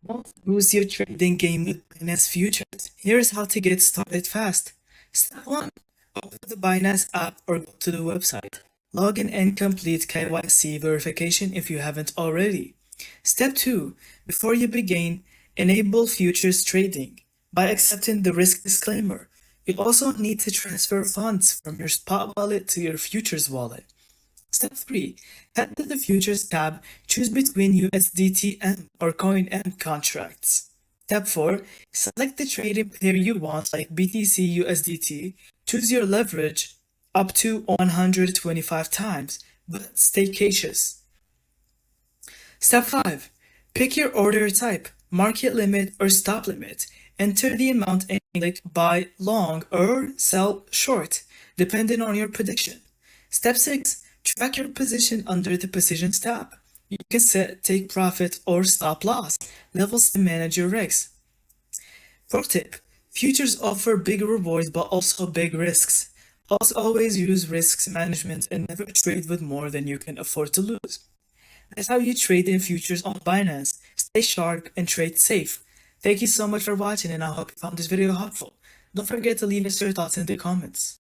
Want to boost your trading game with Binance Futures? Here's how to get started fast. Step 1. Open the Binance app or go to the website. Log in and complete KYC verification if you haven't already. Step 2. Before you begin, enable futures trading by accepting the risk disclaimer. You also need to transfer funds from your spot wallet to your futures wallet. Step 3. Head to the Futures tab, choose between USDT-M or CoinM contracts. Step 4. Select the trading pair you want like BTC USDT. Choose your leverage up to 125 times, but stay cautious. Step 5. Pick your order type, market limit or stop limit. Enter the amount and click buy long or sell short, depending on your prediction. Step 6. Track your position under the Positions tab. You can set take profit or stop loss levels to manage your risks. Pro tip: futures offer big rewards but also big risks. Also, always use risks management and never trade with more than you can afford to lose. That's how you trade in futures on Binance. Stay sharp and trade safe. Thank you so much for watching, and I hope you found this video helpful. Don't forget to leave us your thoughts in the comments.